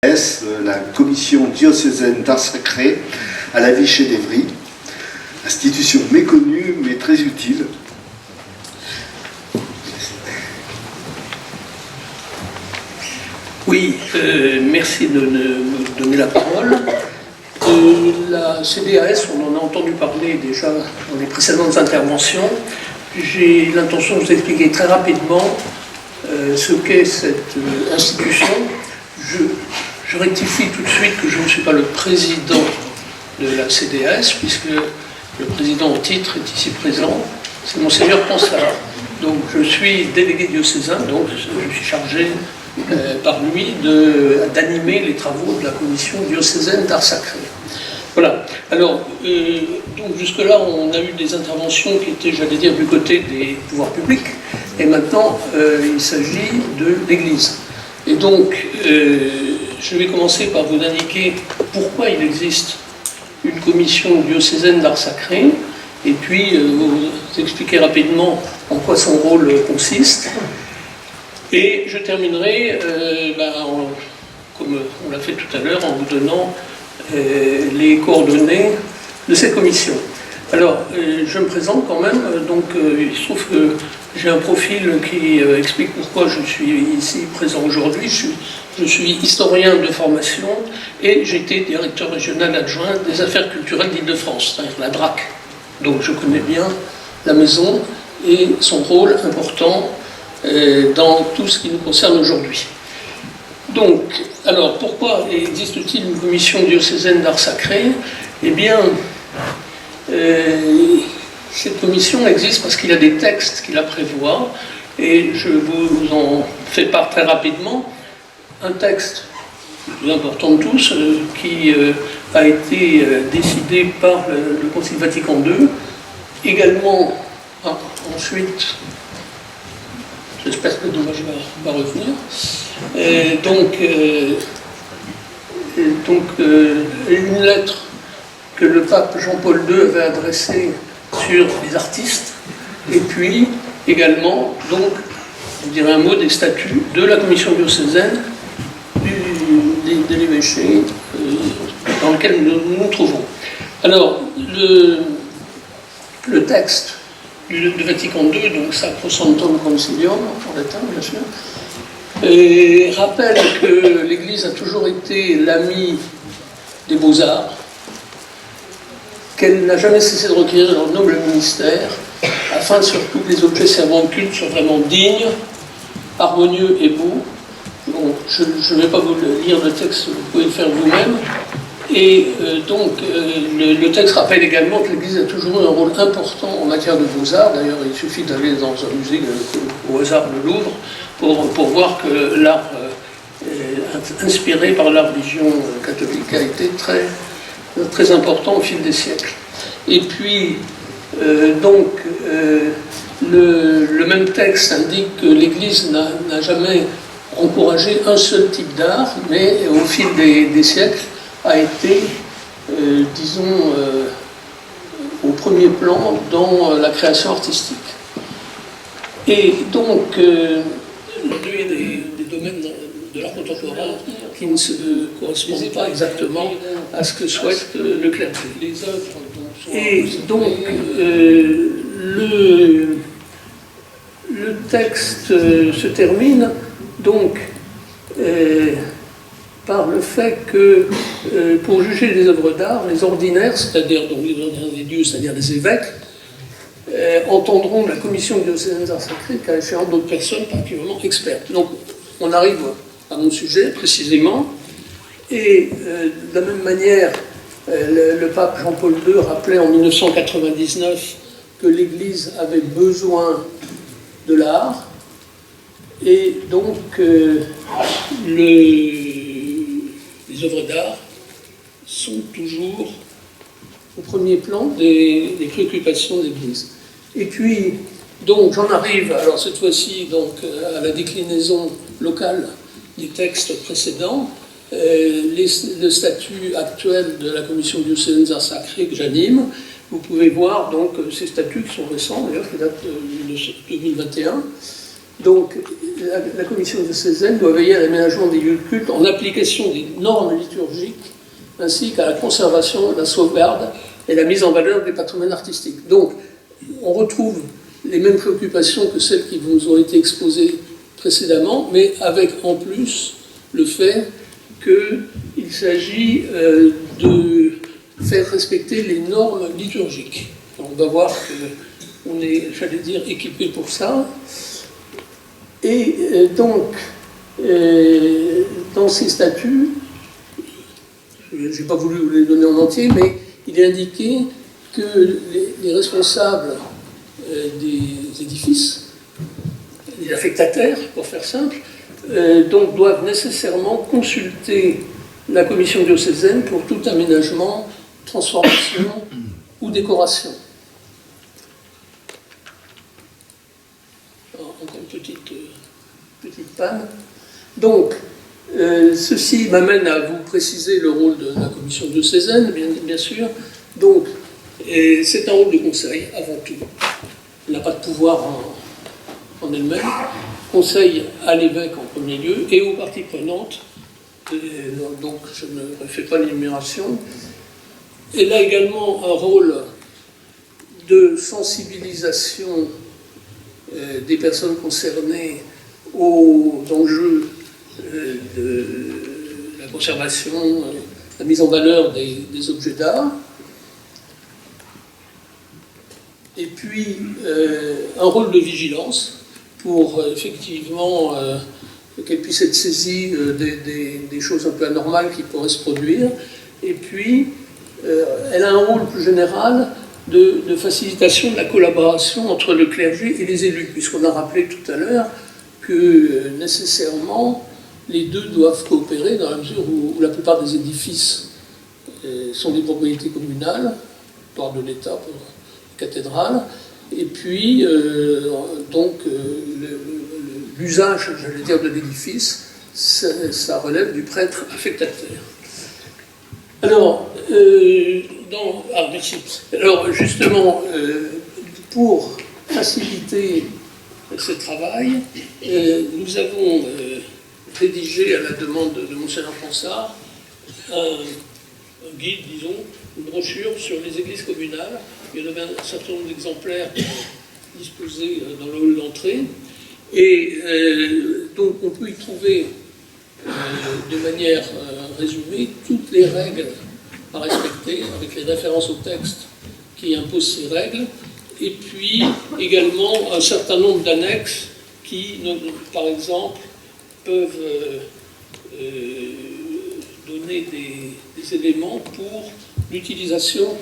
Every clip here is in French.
La commission diocésaine d'art sacré à la Vichy d'Évry, institution méconnue mais très utile. Oui, merci de me donner la parole. La CDAS, on en a entendu parler déjà dans les précédentes interventions. J'ai l'intention de vous expliquer très rapidement ce qu'est cette institution. Je rectifie tout de suite que je ne suis pas le président de la CDAS, puisque le président au titre est ici présent, c'est Monseigneur Ponsard. Donc je suis délégué diocésain, donc je suis chargé par lui d'animer les travaux de la commission diocésaine d'art sacré. Voilà. Alors, donc jusque-là, on a eu des interventions qui étaient, j'allais dire, du côté des pouvoirs publics, et maintenant, il s'agit de l'Église. Et donc, je vais commencer par vous indiquer pourquoi il existe une commission diocésaine d'art sacré, et puis vous expliquer rapidement en quoi son rôle consiste. Et je terminerai, comme on l'a fait tout à l'heure, en vous donnant les coordonnées de cette commission. Alors, je me présente quand même, donc il se trouve que j'ai un profil qui explique pourquoi je suis ici présent aujourd'hui. Je suis historien de formation et j'ai été directeur régional adjoint des affaires culturelles d'Île-de-France, c'est-à-dire la DRAC. Donc je connais bien la maison et son rôle important dans tout ce qui nous concerne aujourd'hui. Donc, alors pourquoi existe-t-il une commission diocésaine d'art sacré? Eh bien, cette commission existe parce qu'il y a des textes qui la prévoient, et je vous en fais part très rapidement. Un texte, le plus important de tous, qui a été décidé par le Concile Vatican II, également, ensuite, j'espère que le dommage va revenir, une lettre que le pape Jean-Paul II avait adressée sur les artistes, et puis également, donc, je dirais un mot des statuts de la commission diocésaine de l'évêché dans lequel nous nous trouvons. Alors, le texte du Vatican II, donc Sacrosanctum Concilium, en latin bien sûr, et rappelle que l'Église a toujours été l'amie des beaux-arts, qu'elle n'a jamais cessé de requérir leur noble ministère, afin surtout que les objets servant au culte soient vraiment dignes, harmonieux et beaux. Bon, je ne vais pas vous lire le texte, vous pouvez le faire vous-même. Et le texte rappelle également que l'Église a toujours eu un rôle important en matière de beaux-arts. D'ailleurs, il suffit d'aller dans un musée au hasard de Louvre pour voir que l'art inspiré par la religion catholique a été très, très important au fil des siècles. Et puis, le même texte indique que l'Église n'a jamais encouragé un seul type d'art, mais au fil des siècles a été, disons, au premier plan dans la création artistique. Et donc, des domaines de l'art contemporain qui ne se correspondent pas exactement à ce que souhaite le clergé. Et donc, le texte se termine donc par le fait que pour juger les œuvres d'art, les ordinaires, c'est-à-dire donc les ordinaires des dieux, c'est-à-dire les évêques, entendront la commission diocésaine d'art sacré qu'à échéant d'autres personnes particulièrement expertes. Donc on arrive à mon sujet précisément, et de la même manière, le pape Jean-Paul II rappelait en 1999 que l'Église avait besoin de l'art, et donc les œuvres d'art sont toujours au premier plan des préoccupations de l'Église. Et puis, donc, j'en arrive, alors cette fois-ci, donc, à la déclinaison locale des textes précédents. Le statut actuel de la commission diocésaine d'art sacré que j'anime, vous pouvez voir donc ces statuts qui sont récents, d'ailleurs, qui datent de 2021. Donc, la commission diocésaine doit veiller à l'aménagement des lieux de culte en application des normes liturgiques, ainsi qu'à la conservation, la sauvegarde et la mise en valeur des patrimoines artistiques. Donc, on retrouve les mêmes préoccupations que celles qui vous ont été exposées précédemment, mais avec en plus le fait qu'il s'agit de faire respecter les normes liturgiques. On va voir qu'on est, j'allais dire, équipé pour ça. Et donc, dans ces statuts, je n'ai pas voulu vous les donner en entier, mais il est indiqué que les responsables des édifices, les affectataires, pour faire simple, donc doivent nécessairement consulter la commission diocésaine pour tout aménagement, transformation ou décoration. Alors, encore une petite panne. Donc, ceci m'amène à vous préciser le rôle de la commission diocésaine, bien sûr. Donc, c'est un rôle de conseil avant tout. Elle n'a pas de pouvoir en elle-même. Conseil à l'évêque en premier lieu et aux parties prenantes. Donc, je ne refais pas l'énumération. Elle a également un rôle de sensibilisation des personnes concernées aux enjeux de la conservation, la mise en valeur des objets d'art. Et puis, un rôle de vigilance pour effectivement qu'elle puisse être saisie des choses un peu anormales qui pourraient se produire. Et puis, elle a un rôle plus général de facilitation de la collaboration entre le clergé et les élus, puisqu'on a rappelé tout à l'heure que nécessairement les deux doivent coopérer dans la mesure où la plupart des édifices sont des propriétés communales, par de l'État pour la cathédrale, et puis donc l'usage, j'allais dire, de l'édifice, ça relève du prêtre affectataire. Alors, merci. Alors, justement, pour faciliter ce travail, nous avons rédigé, à la demande de Monseigneur Fransart, un guide, disons, une brochure sur les églises communales. Il y en avait un certain nombre d'exemplaires disposés dans le hall d'entrée. Et donc, on peut y trouver de manière résumée toutes les règles à respecter, avec les références au texte qui imposent ces règles, et puis également un certain nombre d'annexes qui, par exemple, peuvent donner des éléments pour l'utilisation,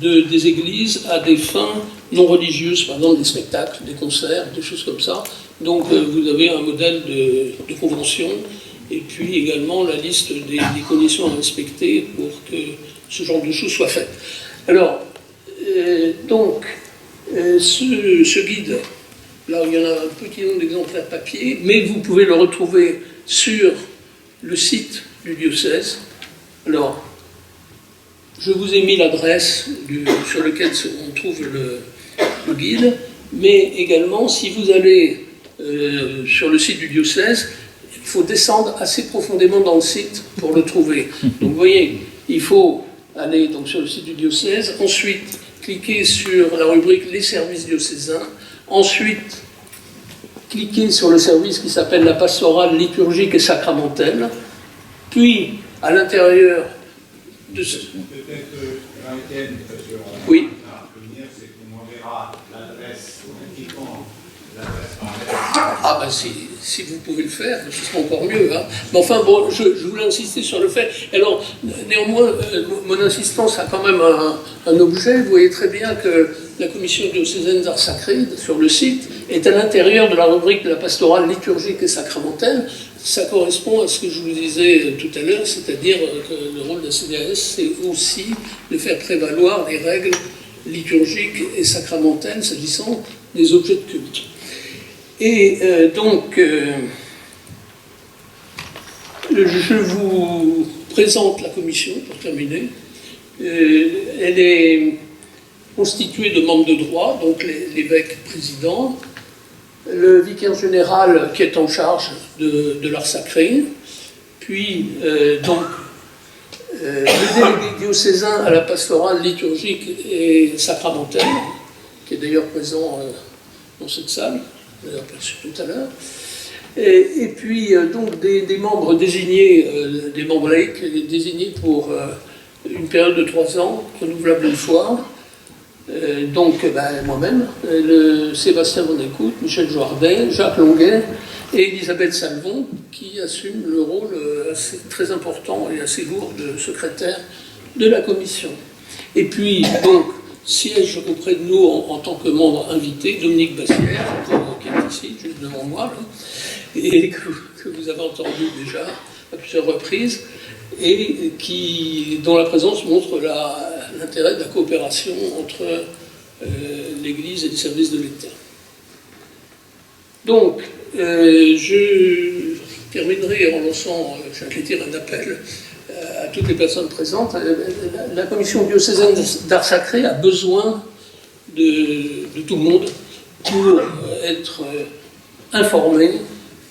des églises à des fins non religieuses, par exemple des spectacles, des concerts, des choses comme ça. Donc vous avez un modèle de convention, et puis également la liste des conditions à respecter pour que ce genre de choses soit fait. Alors, ce guide, là il y en a un petit nombre d'exemplaires papier, mais vous pouvez le retrouver sur le site du diocèse. Alors, je vous ai mis l'adresse sur laquelle on trouve le guide, mais également, si vous allez sur le site du diocèse, il faut descendre assez profondément dans le site pour le trouver. Donc vous voyez, il faut aller donc, sur le site du diocèse, ensuite cliquer sur la rubrique « Les services diocésains », ensuite cliquer sur le service qui s'appelle la pastorale liturgique et sacramentelle, puis à l'intérieur de ce... Peut-être que Étienne, oui. c'est qu'on m'enverra l'adresse en cliquant l'adresse par mail. Ah ben si vous pouvez le faire, ce sera encore mieux. Hein. Mais enfin bon, je voulais insister sur le fait. Alors néanmoins, mon insistance a quand même un objet. Vous voyez très bien que la commission diocésaine d'art sacré sur le site est à l'intérieur de la rubrique de la pastorale liturgique et sacramentelle. Ça correspond à ce que je vous disais tout à l'heure, c'est-à-dire que le rôle de la CDAS, c'est aussi de faire prévaloir les règles liturgiques et sacramentelles s'agissant des objets de culte. Et donc, je vous présente la commission, pour terminer. Elle est constitué de membres de droit, donc l'évêque président, le vicaire général qui est en charge de l'art sacré, puis le délégué diocésain à la pastorale liturgique et sacramentelle, qui est d'ailleurs présent dans cette salle, vous l'avez aperçu tout à l'heure, et puis donc des membres désignés, des membres laïcs désignés pour une période de 3 ans, renouvelable une fois. Donc moi-même, Sébastien Van Écoute, Michel Joardet, Jacques Longuet et Elisabeth Salvon, qui assument le rôle très important et assez lourd de secrétaire de la commission. Et puis, donc, siège auprès de nous en tant que membre invité, Dominique Bassière, qui est ici, juste devant moi, là, et que vous avez entendu déjà à plusieurs reprises, et dont la présence montre l'intérêt de la coopération entre l'Église et les services de l'État. Donc, je terminerai en lançant, j'allais un appel à toutes les personnes présentes. La commission diocésaine d'art sacré a besoin de tout le monde pour être informé,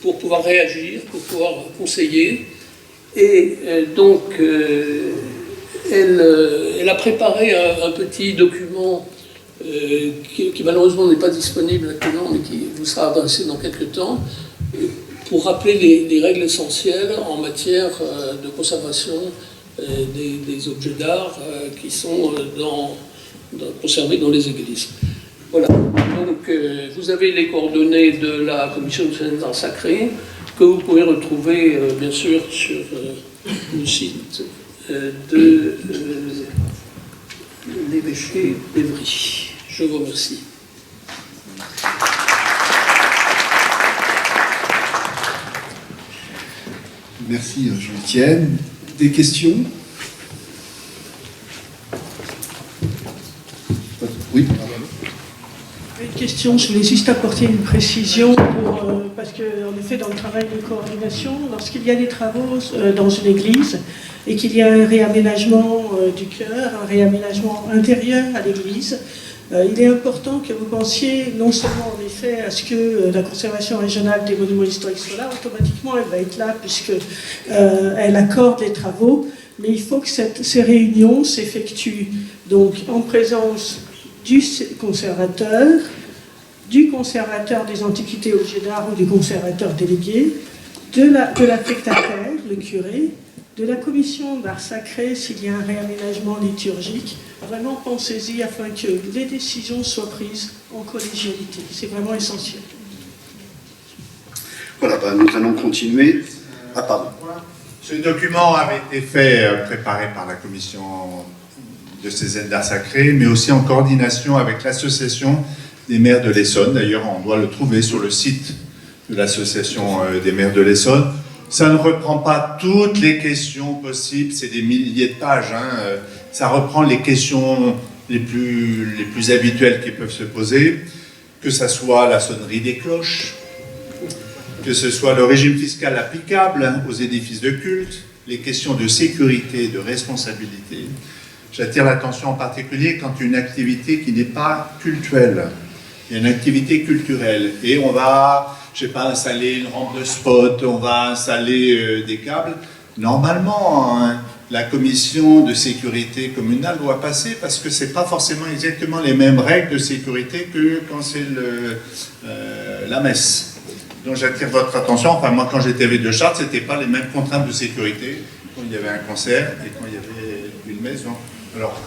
pour pouvoir réagir, pour pouvoir conseiller. Et donc, elle a préparé un petit document qui malheureusement n'est pas disponible actuellement, mais qui vous sera adressé dans quelques temps, pour rappeler les règles essentielles en matière de conservation des objets d'art qui sont conservés dans les églises. Voilà. Donc, vous avez les coordonnées de la commission diocésaine d'art sacré, que vous pouvez retrouver, bien sûr, sur le site de l'évêché d'Évry. Je vous remercie. Merci Jean-Étienne. Des questions? Oui. Une question, je voulais juste apporter une précision, parce qu'en effet, dans le travail de coordination, lorsqu'il y a des travaux dans une église et qu'il y a un réaménagement du chœur, un réaménagement intérieur à l'église, il est important que vous pensiez non seulement en effet à ce que la conservation régionale des monuments historiques soit là, automatiquement elle va être là puisqu'elle accorde les travaux, mais il faut que ces réunions s'effectuent donc en présence du conservateur des antiquités objets d'art ou du conservateur délégué, de l'affectataire, le curé, de la commission d'art sacré s'il y a un réaménagement liturgique. Vraiment pensez-y afin que les décisions soient prises en collégialité. C'est vraiment essentiel. Voilà, nous allons continuer. Ah, pardon. Ce document avait été préparé par la commission diocésaine d'art sacré, mais aussi en coordination avec l'association des maires de l'Essonne. D'ailleurs, on doit le trouver sur le site de l'association des maires de l'Essonne. Ça ne reprend pas toutes les questions possibles, c'est des milliers de pages. Ça reprend les questions les plus habituelles qui peuvent se poser, que ce soit la sonnerie des cloches, que ce soit le régime fiscal applicable aux édifices de culte, les questions de sécurité, de responsabilité. J'attire l'attention en particulier quand une activité qui n'est pas cultuelle, il y a une activité culturelle, et on va, je ne sais pas, installer une rampe de spot, on va installer des câbles. Normalement, la commission de sécurité communale doit passer parce que ce n'est pas forcément exactement les mêmes règles de sécurité que quand c'est la messe. Donc j'attire votre attention, enfin moi quand j'étais évêque de Chartres, ce n'était pas les mêmes contraintes de sécurité quand il y avait un concert et quand il y avait une messe. Donc, alors,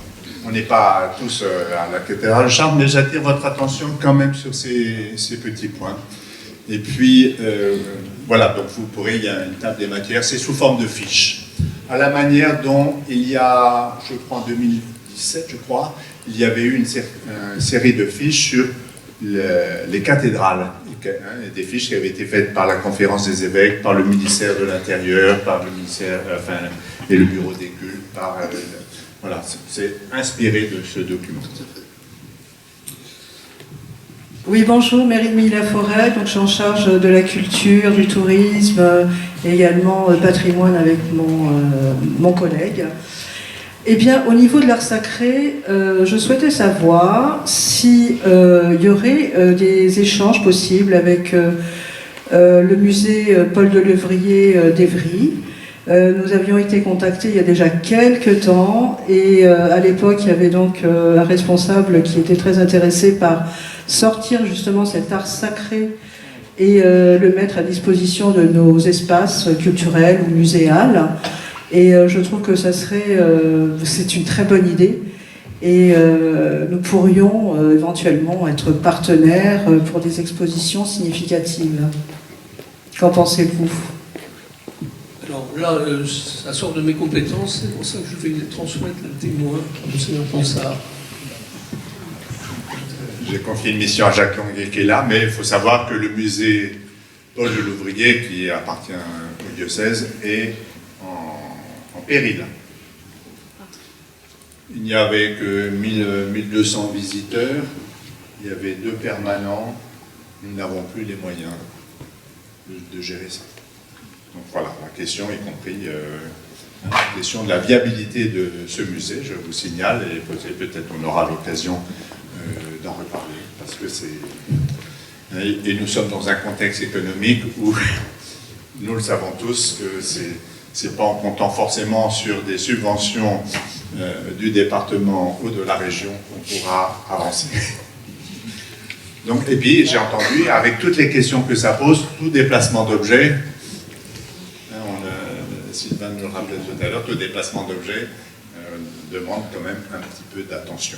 on n'est pas tous à la cathédrale de Chartres, mais j'attire votre attention quand même sur ces petits points. Et puis, voilà, donc vous pourrez, il y a une table des matières, c'est sous forme de fiches. À la manière dont il y a, je crois en 2017, il y avait eu une série de fiches sur les cathédrales, des fiches qui avaient été faites par la conférence des évêques, par le ministère de l'Intérieur, par le ministère, et le bureau des cultes, voilà, c'est inspiré de ce document. Oui, bonjour, Mairie de Milly-la-Forêt, donc je suis en charge de la culture, du tourisme et également patrimoine avec mon collègue. Eh bien, au niveau de l'art sacré, je souhaitais savoir si il y aurait des échanges possibles avec le musée Paul Delevrier d'Évry. Nous avions été contactés il y a déjà quelques temps et à l'époque il y avait donc un responsable qui était très intéressé par sortir justement cet art sacré et le mettre à disposition de nos espaces culturels ou muséals. Et je trouve que ça serait, c'est une très bonne idée et nous pourrions éventuellement être partenaires pour des expositions significatives. Qu'en pensez-vous ? Alors là, ça sort de mes compétences, c'est pour ça que je vais transmettre le témoin à M. Ponsard. J'ai confié une mission à Jacques Longuet qui est là, mais il faut savoir que le musée Paul Delevrier, qui appartient au diocèse, est en péril. Il n'y avait que 1200 visiteurs, il y avait 2 permanents, nous n'avons plus les moyens de gérer ça. Donc voilà, la question, y compris la question de la viabilité de ce musée, je vous signale, et peut-être on aura l'occasion d'en reparler, parce que c'est... Et nous sommes dans un contexte économique où, nous le savons tous, que c'est pas en comptant forcément sur des subventions du département ou de la région qu'on pourra avancer. Donc, et puis, j'ai entendu, avec toutes les questions que ça pose, tout déplacement d'objets, Sylvain nous le rappelait tout à l'heure, tout déplacement d'objets demande quand même un petit peu d'attention.